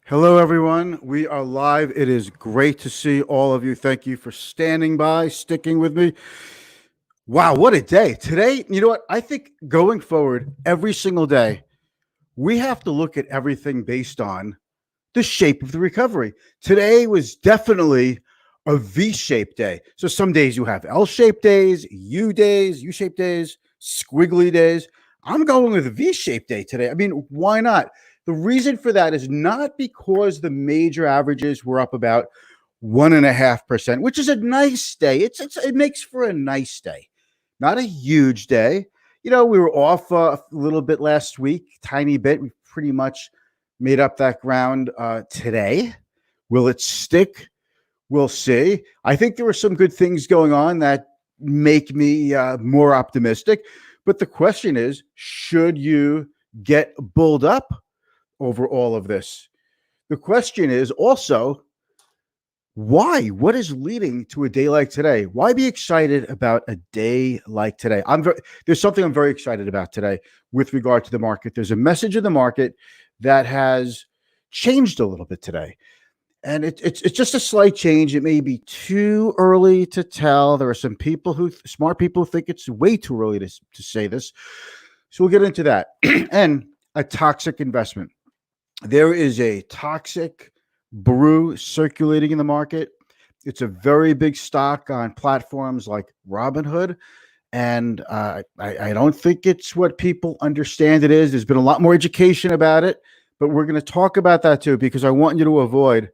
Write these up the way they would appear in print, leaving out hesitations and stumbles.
Hello, everyone. We are live. It is great to see all of you. Thank you for standing by, sticking with me. Wow, what a day. Today, you know what? I think going forward, every single day, we have to look at everything based on the shape of the recovery. Today was definitely a V-shaped day. So some days you have L-shaped days, U-shaped days, squiggly days. I'm going with a V-shaped day today. I mean, why not? The reason for that is not because the major averages were up about 1.5%, which is a nice day. It makes for a nice day, not a huge day. We were off a little bit last week, tiny bit. We pretty much made up that ground today. Will it stick? We'll see. I think there are some good things going on that make me more optimistic. But the question is, should you get bulled up over all of this? The question is also, why? What is leading to a day like today? Why be excited about a day like today? There's something I'm very excited about today with regard to the market. There's a message in the market that has changed a little bit today. And it's just a slight change. It may be too early to tell. There are some smart people, think it's way too early to say this. So we'll get into that. And a toxic investment. There is a toxic brew circulating in the market. It's a very big stock on platforms like Robinhood. And I don't think it's what people understand it is. There's been a lot more education about it, but we're going to talk about that too, because I want you to avoid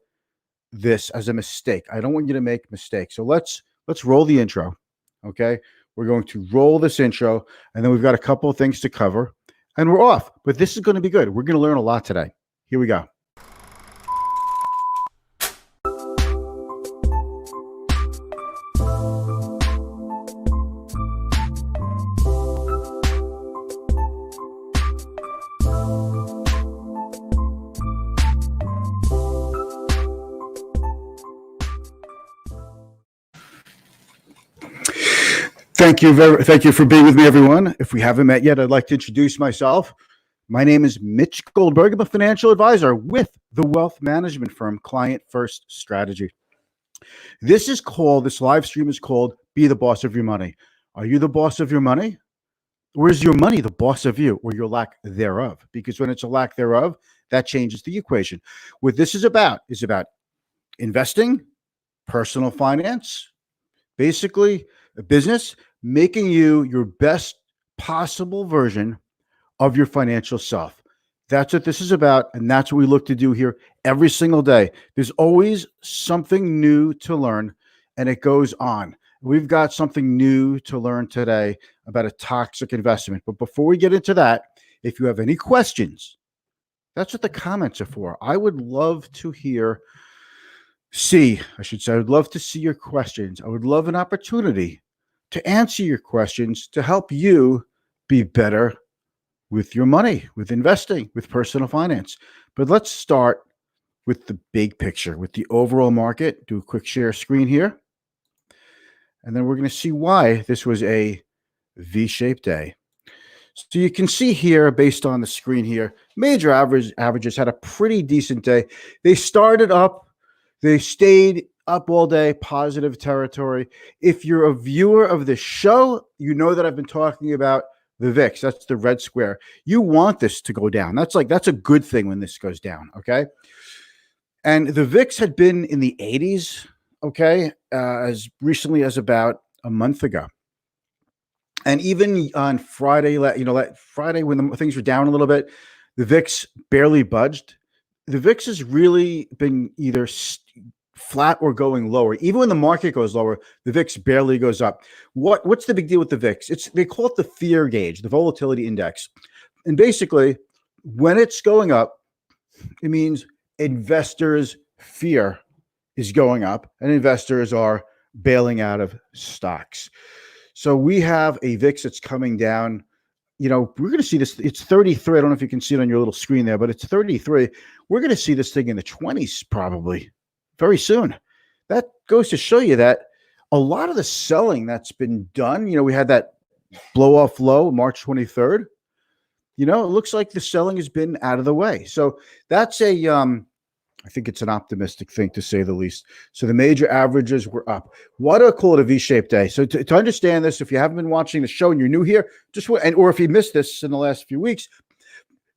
this as a mistake. I don't want you to make mistakes. So let's roll the intro. Okay. We're going to roll this intro, and then we've got a couple of things to cover, and we're off. But this is going to be good. We're going to learn a lot today. Here we go. Thank you for being with me, everyone. If we haven't met yet, I'd like to introduce myself. My name is Mitch Goldberg. I'm a financial advisor with the wealth management firm Client First Strategy. This live stream is called Be the Boss of Your Money. Are you the boss of your money? Or is your money the boss of you, or your lack thereof? Because when it's a lack thereof, that changes the equation. What this is about investing, personal finance, basically a business, making you your best possible version of your financial self. That's what this is about, and that's what we look to do here every single day. There's always something new to learn, and it goes on. We've got something new to learn today about a toxic investment. But before we get into that, if you have any questions, that's what the comments are for. I would love to I would love to see your questions. I would love an opportunity to answer your questions to help you be better with your money, with investing, with personal finance. But let's start with the big picture, with the overall market. Do a quick share screen here. And then we're going to see why this was a V-shaped day. So you can see here, based on the screen here, major averages had a pretty decent day. They started up. They stayed up all day, positive territory. If you're a viewer of the show, you know that I've been talking about the VIX. That's the red square. You want this to go down. That's a good thing when this goes down, okay? And the VIX had been in the 80s, okay, as recently as about a month ago. And even on Friday, Friday when things were down a little bit, the VIX barely budged. The VIX has really been either flat or going lower. Even when the market goes lower, the VIX barely goes up. What's the big deal with the VIX? They call it the fear gauge, the volatility index. And basically, when it's going up, it means investors' fear is going up, and investors are bailing out of stocks. So we have a VIX that's coming down. We're going to see this. It's 33. I don't know if you can see it on your little screen there, but it's 33. We're going to see this thing in the 20s probably very soon. That goes to show you that a lot of the selling that's been done, we had that blow off low March 23rd. It looks like the selling has been out of the way. So that's a I think it's an optimistic thing to say the least. So the major averages were up. Why do I call it a V-shaped day? So to understand this, if you haven't been watching the show and you're new here, or if you missed this in the last few weeks,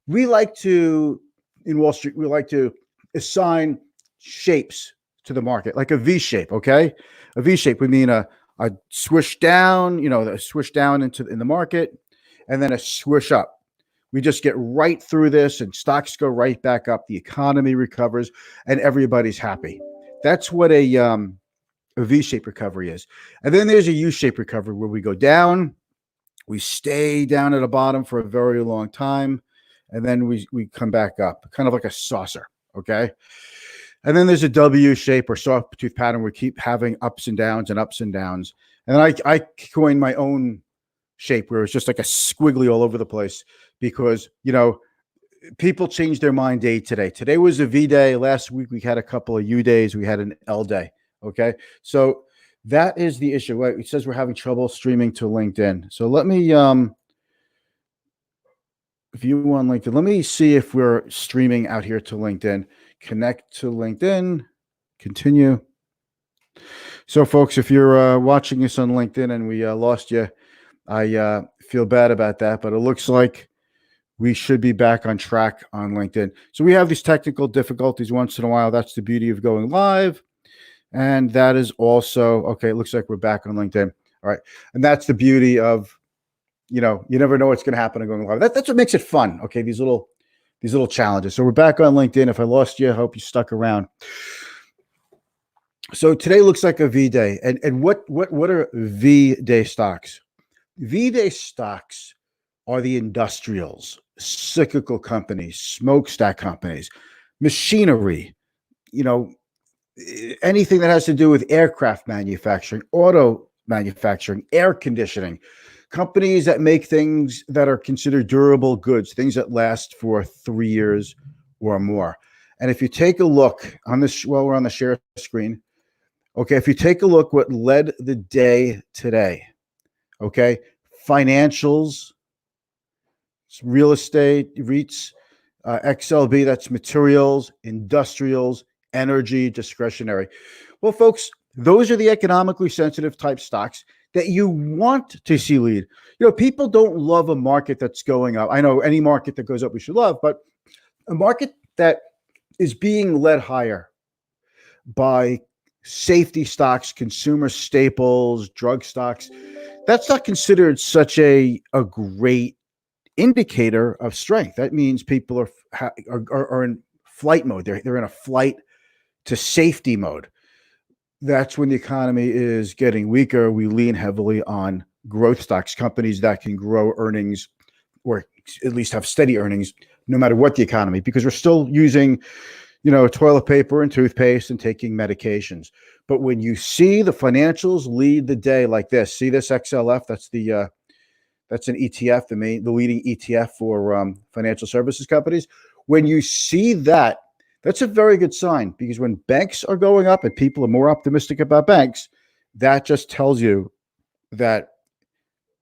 we like to, in Wall Street, we like to assign shapes to the market, like a V shape. Okay, a V shape would mean a swish down, a swish down in the market, and then a swish up. We just get right through this, and stocks go right back up. The economy recovers, and everybody's happy. That's what a V-shaped recovery is. And then there's a U-shaped recovery where we go down, we stay down at the bottom for a very long time, and then we come back up, kind of like a saucer. Okay. And then there's a W shape or sawtooth pattern where we keep having ups and downs and ups and downs. And then I coined my own shape where it's just like a squiggly all over the place because, people change their mind day to day. Today was a V day. Last week, we had a couple of U days. We had an L day. Okay. So that is the issue. Right? It says we're having trouble streaming to LinkedIn. So let me, view on LinkedIn. Let me see if we're streaming out here to LinkedIn. Connect to LinkedIn. Continue. So, folks, if you're watching this on LinkedIn and we lost you, I feel bad about that, but it looks like we should be back on track on LinkedIn. So we have these technical difficulties once in a while. That's the beauty of going live. And that is also, okay, it looks like we're back on LinkedIn. All right. And that's the beauty of, you never know what's going to happen on going live. That's what makes it fun. Okay. These little challenges. So we're back on LinkedIn. If I lost you, I hope you stuck around. So today looks like a V day. And what are V day stocks? V day stocks are the industrials, cyclical companies, smokestack companies, machinery, anything that has to do with aircraft manufacturing, auto manufacturing, air conditioning, companies that make things that are considered durable goods, things that last for 3 years or more. And if you take a look on this, while we're on the share screen, okay, if you take a look what led the day today, okay, financials, real estate, REITs, XLB, that's materials, industrials, energy, discretionary. Well, folks, those are the economically sensitive type stocks that you want to see lead. People don't love a market that's going up. I know any market that goes up we should love, but a market that is being led higher by safety stocks, consumer staples, drug stocks, that's not considered such a great indicator of strength. That means people are in flight mode. They're in a flight to safety mode. That's when the economy is getting weaker. We lean heavily on growth stocks, companies that can grow earnings or at least have steady earnings no matter what the economy, because we're still using, toilet paper and toothpaste and taking medications. But when you see the financials lead the day like this, see this XLF, that's an ETF, the leading ETF for financial services companies. When you see that, that's a very good sign, because when banks are going up and people are more optimistic about banks, that just tells you that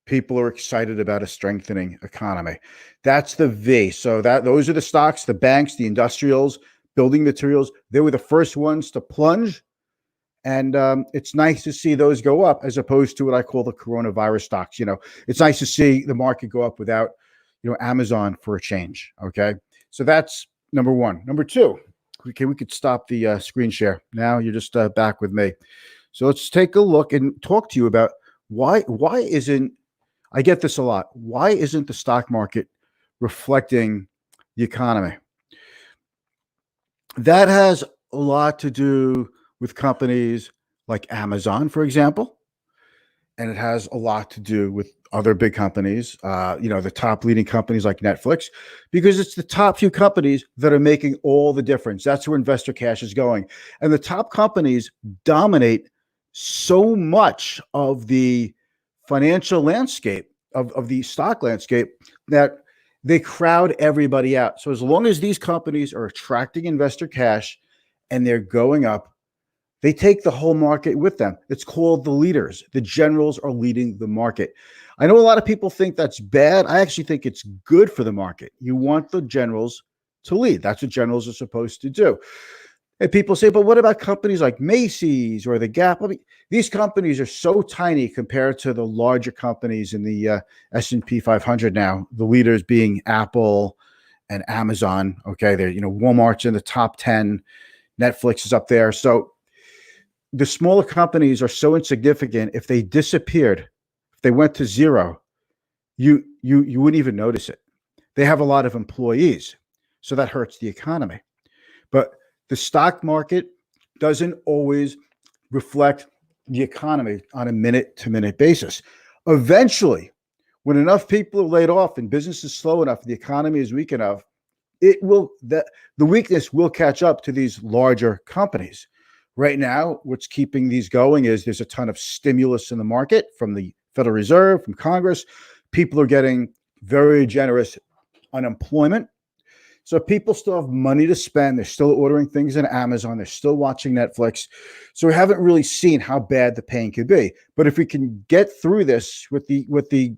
people are excited about a strengthening economy. That's the V. So those are the stocks, the banks, the industrials, building materials. They were the first ones to plunge. And it's nice to see those go up as opposed to what I call the coronavirus stocks. It's nice to see the market go up without, Amazon for a change. Okay. So that's number one. Number two, okay, we could stop the screen share. Now you're just back with me. So let's take a look and talk to you about why isn't, I get this a lot. Why isn't the stock market reflecting the economy? That has a lot to do with companies like Amazon, for example, and it has a lot to do with other big companies, the top leading companies like Netflix, because it's the top few companies that are making all the difference. That's where investor cash is going. And the top companies dominate so much of the financial landscape, of the stock landscape, that they crowd everybody out. So as long as these companies are attracting investor cash and they're going up, they take the whole market with them. It's called the leaders. The generals are leading the market. I know a lot of people think that's bad. I actually think it's good for the market. You want the generals to lead. That's what generals are supposed to do. And people say, but what about companies like Macy's or the Gap? I mean, these companies are so tiny compared to the larger companies in the S&P 500 now, the leaders being Apple and Amazon. Okay, they're, Walmart's in the top 10, Netflix is up there. So the smaller companies are so insignificant. If they disappeared, if they went to zero, you wouldn't even notice it. They have a lot of employees, so that hurts the economy. But the stock market doesn't always reflect the economy on a minute-to-minute basis. Eventually, when enough people are laid off and business is slow enough, the economy is weak enough, the weakness will catch up to these larger companies. Right now, what's keeping these going is there's a ton of stimulus in the market from the Federal Reserve, from Congress. People are getting very generous unemployment. So people still have money to spend. They're still ordering things on Amazon. They're still watching Netflix. So we haven't really seen how bad the pain could be. But if we can get through this with the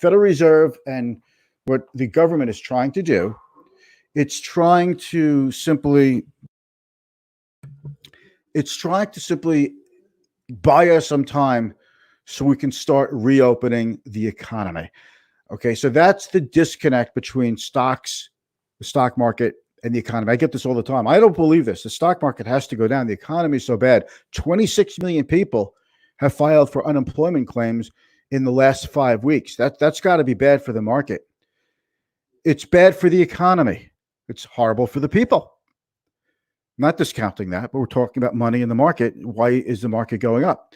Federal Reserve and what the government is trying to do, it's trying to simply buy us some time so we can start reopening the economy. Okay, so that's the disconnect between stocks, the stock market, and the economy. I get this all the time. I don't believe this. The stock market has to go down. The economy is so bad. 26 million people have filed for unemployment claims in the last 5 weeks. That's got to be bad for the market. It's bad for the economy. It's horrible for the people. Not discounting that, but we're talking about money in the market. Why is the market going up?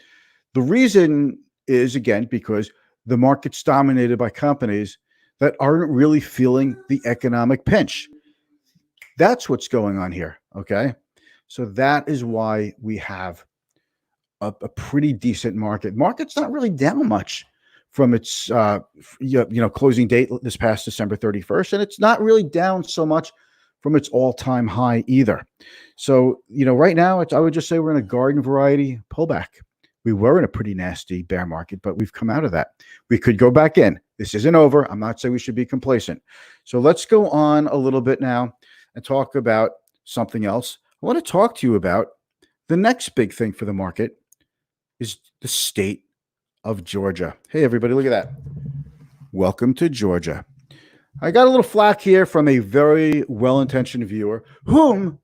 The reason is, again, because the market's dominated by companies that aren't really feeling the economic pinch. That's what's going on here, okay? So that is why we have a pretty decent market. Market's not really down much from its closing date this past December 31st, and it's not really down so much from its all-time high either. So, right now, I would just say we're in a garden variety pullback. We were in a pretty nasty bear market, but we've come out of that. We could go back in. This isn't over. I'm not saying we should be complacent. So let's go on a little bit now and talk about something else. I want to talk to you about the next big thing for the market is the state of Georgia. Hey, everybody, look at that. Welcome to Georgia. I got a little flack here from a very well-intentioned viewer whom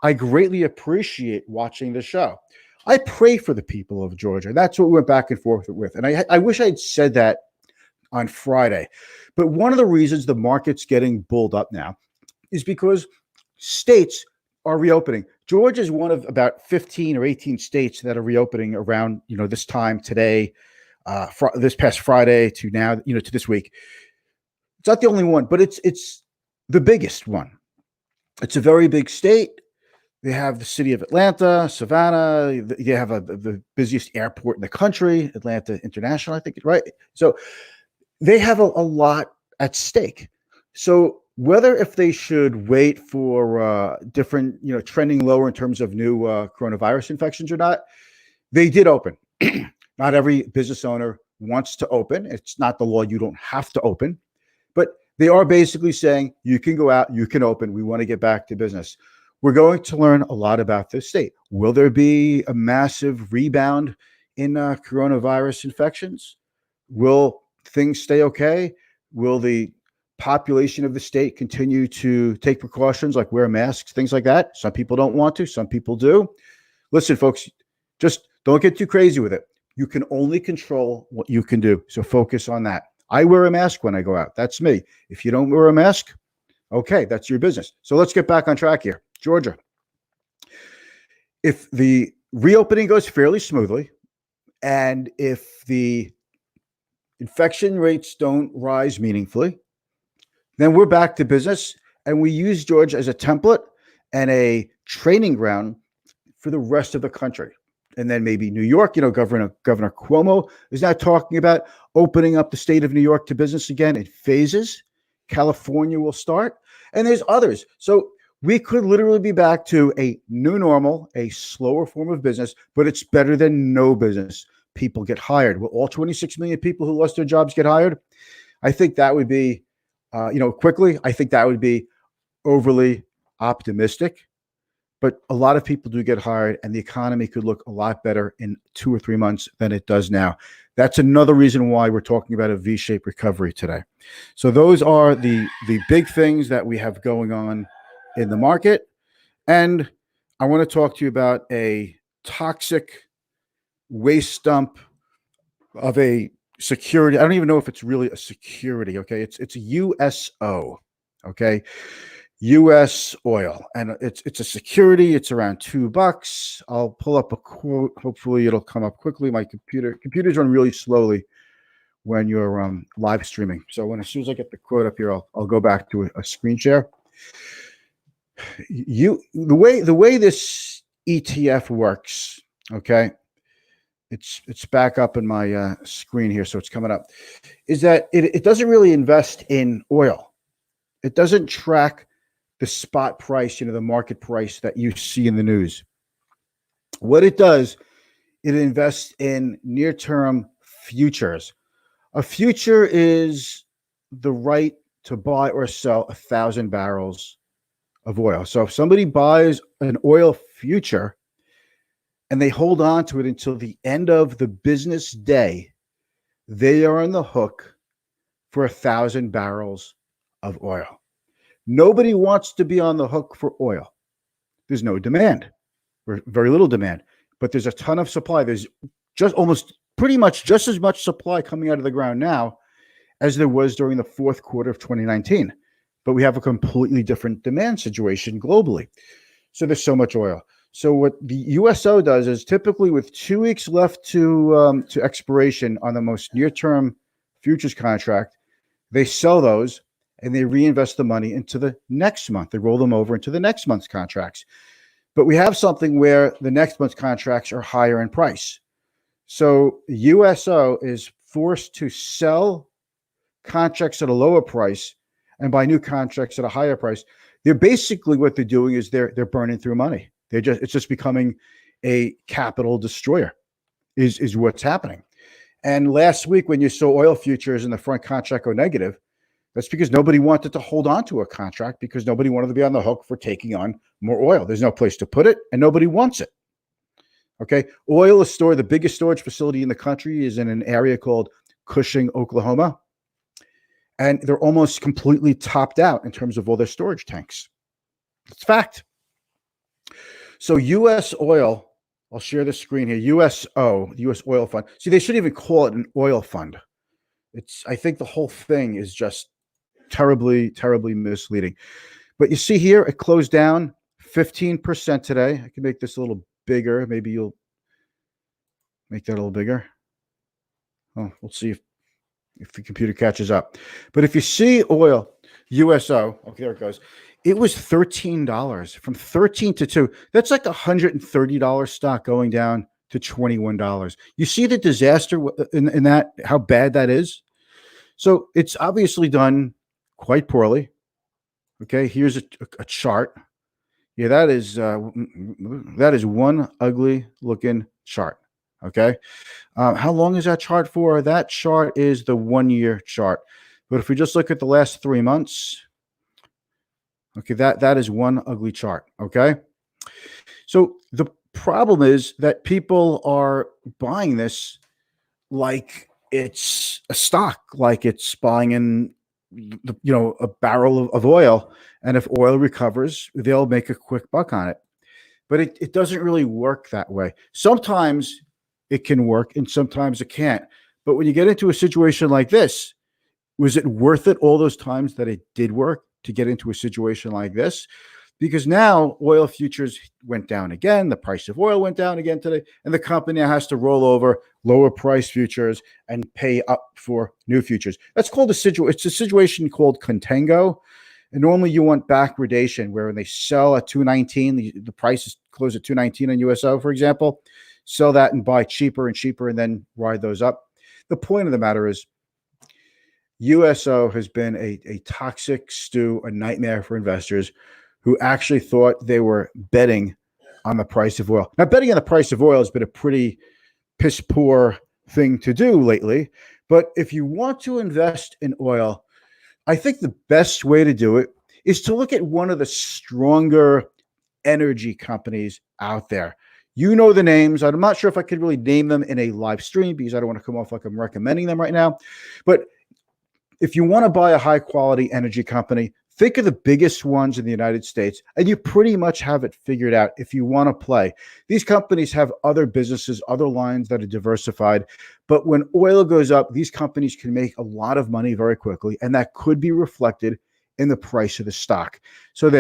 I greatly appreciate watching the show. I pray for the people of Georgia. That's what we went back and forth with. And I wish I'd said that on Friday. But one of the reasons the market's getting bulled up now is because states are reopening. Georgia is one of about 15 or 18 states that are reopening around, this time today, this past Friday to now, to this week. It's not the only one, but it's the biggest one. It's a very big state. They have the city of Atlanta, Savannah. They have the busiest airport in the country, Atlanta International, I think, right? So they have a lot at stake. So whether if they should wait for different, trending lower in terms of new coronavirus infections or not, they did open. Not every business owner wants to open. It's not the law. You don't have to open. But they are basically saying you can go out, you can open. We want to get back to business. We're going to learn a lot about this state. Will there be a massive rebound in coronavirus infections? Will things stay okay? Will the population of the state continue to take precautions like wear masks, things like that? Some people don't want to, some people do. Listen, folks, just don't get too crazy with it. You can only control what you can do. So focus on that. I wear a mask when I go out. That's me. If you don't wear a mask, okay, that's your business. So let's get back on track here. Georgia. If the reopening goes fairly smoothly, and if the infection rates don't rise meaningfully, then we're back to business. And we use Georgia as a template and a training ground for the rest of the country. And then maybe New York, Governor Cuomo is now talking about opening up the state of New York to business again in phases. California will start, and there's others. So we could literally be back to a new normal, a slower form of business, but it's better than no business. People get hired. Will all 26 million people who lost their jobs get hired? I think that would be, quickly. I think that would be overly optimistic. but a lot of people do get hired, and the economy could look a lot better in 2 or 3 months than it does now. That's another reason why we're talking about a V-shaped recovery today. So those are the big things that we have going on in the market. And I want to talk to you about a toxic waste dump of a security. I don't even know if it's really a security. Okay. It's a USO. Okay. US oil, and it's a security. It's around $2. I'll pull up a quote. Hopefully it'll come up quickly. My computers run really slowly when you're live streaming. So as soon as I get the quote up here, I'll go back to a screen share. The way this ETF works, okay, it's back up in my screen here, so it's coming up, is that it doesn't really invest in oil. It doesn't track the spot price, the market price that you see in the news. What it does, it invests in near-term futures. A future is the right to buy or sell 1,000 barrels of oil. So if somebody buys an oil future and they hold on to it until the end of the business day, they are on the hook for 1,000 barrels of oil. Nobody wants to be on the hook for oil. There's no demand, or very little demand, but there's a ton of supply. There's pretty much just as much supply coming out of the ground now as there was during the fourth quarter of 2019. But we have a completely different demand situation globally. So there's so much oil. So what the USO does is, typically with 2 weeks left to expiration on the most near-term futures contract, they sell those and they reinvest the money into the next month. They roll them over into the next month's contracts. But we have something where the next month's contracts are higher in price. So USO is forced to sell contracts at a lower price and buy new contracts at a higher price. They're basically, what they're doing is they're burning through money. It's just becoming a capital destroyer is what's happening. And last week, when you saw oil futures in the front contract go negative, that's because nobody wanted to hold on to a contract, because nobody wanted to be on the hook for taking on more oil. There's no place to put it, and nobody wants it. Okay. Oil is stored. The biggest storage facility in the country is in an area called Cushing, Oklahoma. And they're almost completely topped out in terms of all their storage tanks. It's fact. So US oil, I'll share the screen here. USO, the US Oil Fund. See, they shouldn't even call it an oil fund. I think the whole thing is just terribly, terribly misleading. But you see here, it closed down 15% today. I can make this a little bigger. Maybe you'll make that a little bigger. Oh, we'll see if the computer catches up. But if you see oil, USO, okay, there it goes. It was $13, from 13 to 2. That's like $130 stock going down to $21. You see the disaster in that, how bad that is? So it's obviously done quite poorly. Okay, here's a chart. Yeah, that is one ugly looking chart. Okay. How long is that chart for? That chart is the 1-year chart. But if we just look at the last 3 months, okay, that is one ugly chart. Okay. So the problem is that people are buying this like it's a stock, like it's buying in a barrel of oil. And if oil recovers, they'll make a quick buck on it. But it doesn't really work that way. Sometimes it can work and sometimes it can't. But when you get into a situation like this, was it worth it all those times that it did work to get into a situation like this? Because now oil futures went down again. The price of oil went down again today. And the company now has to roll over lower price futures and pay up for new futures. That's called it's a situation called contango. And normally you want backwardation, where when they sell at 219, the price is closed at 219 on USO, for example, sell that and buy cheaper and cheaper and then ride those up. The point of the matter is USO has been a toxic stew, a nightmare for investors who actually thought they were betting on the price of oil. Now, betting on the price of oil has been a pretty piss poor thing to do lately. But if you want to invest in oil, I think the best way to do it is to look at one of the stronger energy companies out there. You know the names. I'm not sure if I could really name them in a live stream because I don't want to come off like I'm recommending them right now. But if you want to buy a high quality energy company, think of the biggest ones in the United States, and you pretty much have it figured out if you want to play. These companies have other businesses, other lines that are diversified. But when oil goes up, these companies can make a lot of money very quickly, and that could be reflected in the price of the stock. So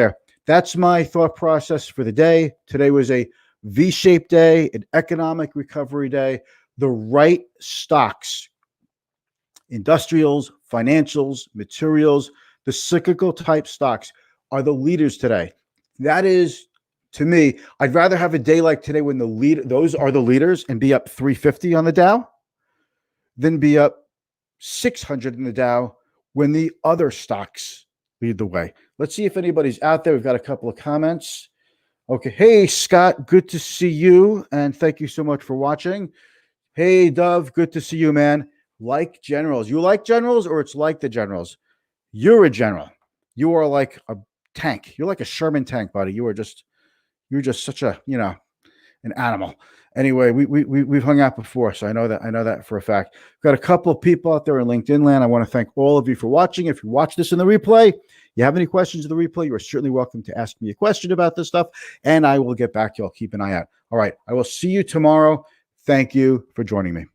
that's my thought process for the day. Today was a V-shaped day, an economic recovery day. The right stocks, industrials, financials, materials, the cyclical type stocks are the leaders today. That is, to me, I'd rather have a day like today when those are the leaders and be up 350 on the Dow than be up 600 in the Dow when the other stocks lead the way. Let's see if anybody's out there. We've got a couple of comments. Okay. Hey, Scott, good to see you. And thank you so much for watching. Hey, Dove, good to see you, man. Like generals. You like generals, or it's like the generals? You're a general. You are like a tank. You're like a Sherman tank, buddy. You're just such a, an animal. Anyway, we've hung out before, so I know that for a fact. We've got a couple of people out there in LinkedIn land. I want to thank all of you for watching. If you watch this in the replay, you have any questions of the replay, you are certainly welcome to ask me a question about this stuff, and I will get back to you. I'll keep an eye out. All right. I will see you tomorrow. Thank you for joining me.